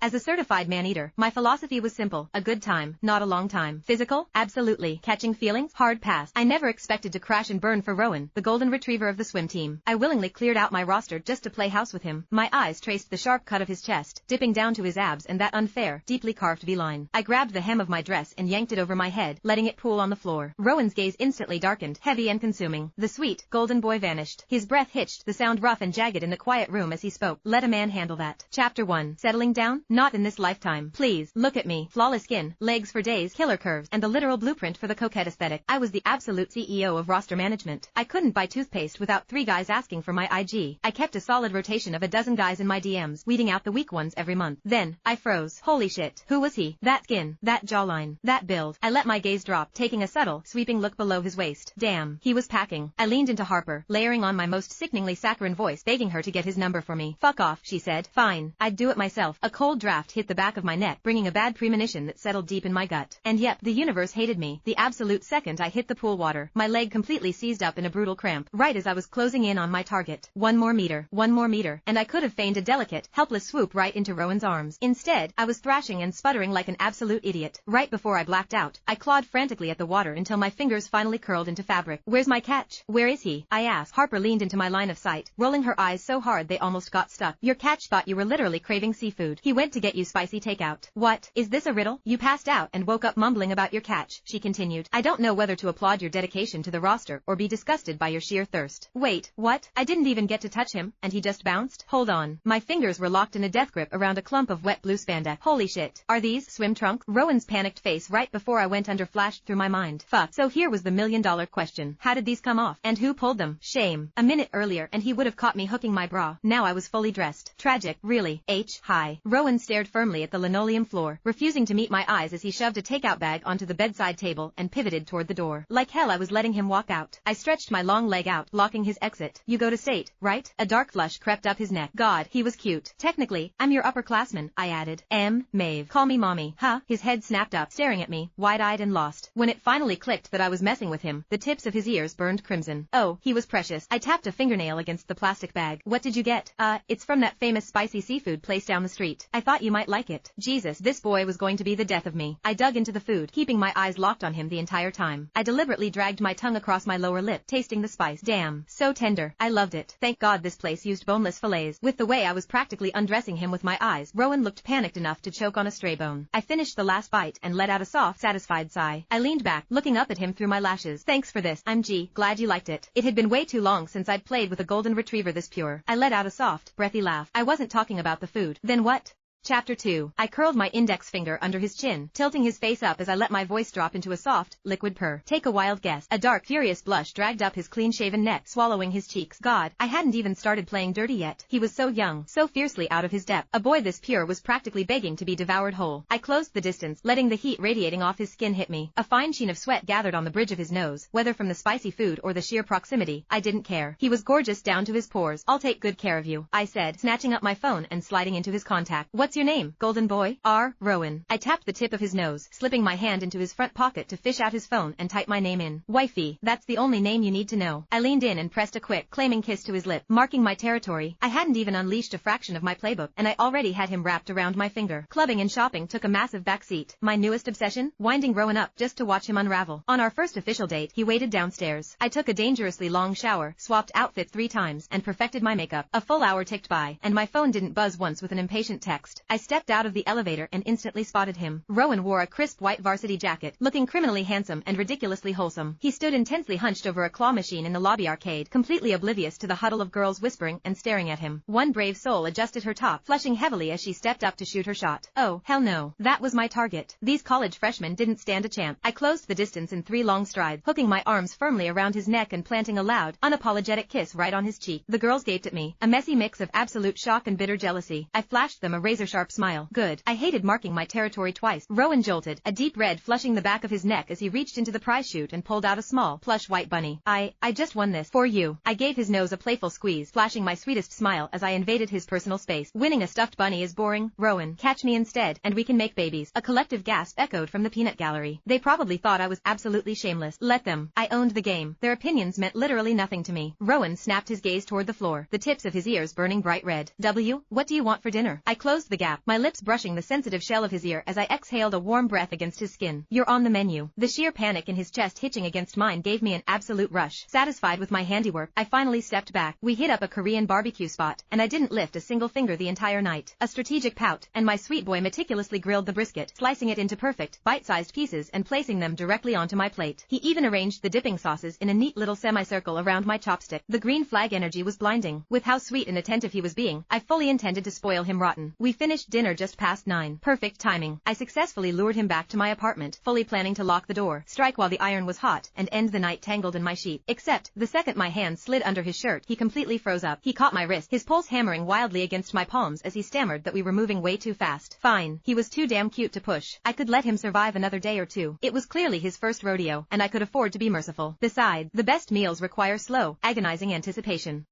As a certified man-eater, my philosophy was simple: a good time, not a long time. Physical? Absolutely. Catching feelings? Hard pass. I never expected to crash and burn for Rowan, the golden retriever of the swim team. I willingly cleared out my roster just to play house with him. My eyes traced the sharp cut of his chest, dipping down to his abs and that unfair, deeply carved V-line. I grabbed the hem of my dress and yanked it over my head, letting it pool on the floor. Rowan's gaze instantly darkened, heavy and consuming. The sweet, golden boy vanished. His breath hitched, the sound rough and jagged in the quiet room as he spoke. Let a man handle that. Chapter 1. Settling down? Not in this lifetime. Please, look at me. Flawless skin, legs for days, killer curves, and the literal blueprint for the coquette aesthetic. I was the absolute CEO of roster management. I couldn't buy toothpaste without 3 guys asking for my IG. I kept a solid rotation of a dozen guys in my DMs, weeding out the weak ones every month. Then, I froze. Holy shit. Who was he? That skin, that jawline, that build. I let my gaze drop, taking a subtle, sweeping look below his waist. Damn, he was packing. I leaned into Harper, layering on my most sickeningly saccharine voice, begging her to get his number for me. Fuck off, she said. Fine, I'd do it myself. A cold draft hit the back of my neck, bringing a bad premonition that settled deep in my gut. And yep, the universe hated me. The absolute second I hit the pool water, my leg completely seized up in a brutal cramp, right as I was closing in on my target. One more meter, and I could have feigned a delicate, helpless swoop right into Rowan's arms. Instead, I was thrashing and sputtering like an absolute idiot. Right before I blacked out, I clawed frantically at the water until my fingers finally curled into fabric. Where's my catch? Where is he? I asked. Harper leaned into my line of sight, rolling her eyes so hard they almost got stuck. Your catch thought you were literally craving seafood. He went to get you spicy takeout. What? Is this a riddle? You passed out and woke up mumbling about your catch, she continued. I don't know whether to applaud your dedication to the roster or be disgusted by your sheer thirst. Wait, what? I didn't even get to touch him, and he just bounced? Hold on. My fingers were locked in a death grip around a clump of wet blue spandex. Holy shit. Are these swim trunks? Rowan's panicked face right before I went under flashed through my mind. Fuck. So here was the million-dollar question. How did these come off? And who pulled them? Shame. A minute earlier and he would have caught me hooking my bra. Now I was fully dressed. Tragic. Really. Hi. Rowan stared firmly at the linoleum floor, refusing to meet my eyes as he shoved a takeout bag onto the bedside table and pivoted toward the door. Like hell I was letting him walk out. I stretched my long leg out, blocking his exit. You go to state, right? A dark flush crept up his neck. God, he was cute. Technically, I'm your upperclassman, I added. Maeve. Call me mommy. Huh? His head snapped up, staring at me, wide-eyed and lost. When it finally clicked that I was messing with him, the tips of his ears burned crimson. Oh, he was precious. I tapped a fingernail against the plastic bag. What did you get? It's from that famous spicy seafood place down the street. I thought you might like it. Jesus, this boy was going to be the death of me. I dug into the food, keeping my eyes locked on him the entire time. I deliberately dragged my tongue across my lower lip, tasting the spice. Damn, so tender. I loved it. Thank God this place used boneless fillets. With the way I was practically undressing him with my eyes, Rowan looked panicked enough to choke on a stray bone. I finished the last bite and let out a soft, satisfied sigh. I leaned back, looking up at him through my lashes. Thanks for this. I'm glad you liked it. It had been way too long since I'd played with a golden retriever this pure. I let out a soft, breathy laugh. I wasn't talking about the food. Then what? Chapter 2. I curled my index finger under his chin, tilting his face up as I let my voice drop into a soft, liquid purr. Take a wild guess. A dark, furious blush dragged up his clean-shaven neck, swallowing his cheeks. God, I hadn't even started playing dirty yet. He was so young, so fiercely out of his depth. A boy this pure was practically begging to be devoured whole. I closed the distance, letting the heat radiating off his skin hit me. A fine sheen of sweat gathered on the bridge of his nose, whether from the spicy food or the sheer proximity. I didn't care. He was gorgeous down to his pores. I'll take good care of you, I said, snatching up my phone and sliding into his contact. What's your name, golden boy? Rowan. I tapped the tip of his nose, slipping my hand into his front pocket to fish out his phone and type my name in. Wifey, that's the only name you need to know. I leaned in and pressed a quick, claiming kiss to his lip, marking my territory. I hadn't even unleashed a fraction of my playbook, and I already had him wrapped around my finger. Clubbing and shopping took a massive backseat. My newest obsession? Winding Rowan up just to watch him unravel. On our first official date, he waited downstairs. I took a dangerously long shower, swapped outfits 3 times, and perfected my makeup. A full hour ticked by, and my phone didn't buzz once with an impatient text. I stepped out of the elevator and instantly spotted him. Rowan wore a crisp white varsity jacket, looking criminally handsome and ridiculously wholesome. He stood intensely hunched over a claw machine in the lobby arcade, completely oblivious to the huddle of girls whispering and staring at him. One brave soul adjusted her top, flushing heavily as she stepped up to shoot her shot. Oh, hell no. That was my target. These college freshmen didn't stand a chance. I closed the distance in 3 long strides, hooking my arms firmly around his neck and planting a loud, unapologetic kiss right on his cheek. The girls gaped at me, a messy mix of absolute shock and bitter jealousy. I flashed them a razor-sharp smile. Good. I hated marking my territory twice. Rowan jolted, a deep red flushing the back of his neck as he reached into the prize chute and pulled out a small, plush white bunny. I just won this. For you. I gave his nose a playful squeeze, flashing my sweetest smile as I invaded his personal space. Winning a stuffed bunny is boring, Rowan. Catch me instead, and we can make babies. A collective gasp echoed from the peanut gallery. They probably thought I was absolutely shameless. Let them. I owned the game. Their opinions meant literally nothing to me. Rowan snapped his gaze toward the floor, the tips of his ears burning bright red. What do you want for dinner? I closed the gap, my lips brushing the sensitive shell of his ear as I exhaled a warm breath against his skin. "You're on the menu." The sheer panic in his chest hitching against mine gave me an absolute rush. Satisfied with my handiwork, I finally stepped back. We hit up a Korean barbecue spot, and I didn't lift a single finger the entire night. A strategic pout, and my sweet boy meticulously grilled the brisket, slicing it into perfect, bite-sized pieces and placing them directly onto my plate. He even arranged the dipping sauces in a neat little semicircle around my chopstick. The green flag energy was blinding. With how sweet and attentive he was being, I fully intended to spoil him rotten. We finished dinner just past 9. Perfect timing. I successfully lured him back to my apartment, fully planning to lock the door, strike while the iron was hot, and end the night tangled in my sheet. Except, the second my hand slid under his shirt, he completely froze up. He caught my wrist, his pulse hammering wildly against my palms as he stammered that we were moving way too fast. Fine. He was too damn cute to push. I could let him survive another day or two. It was clearly his first rodeo, and I could afford to be merciful. Besides, the best meals require slow, agonizing anticipation.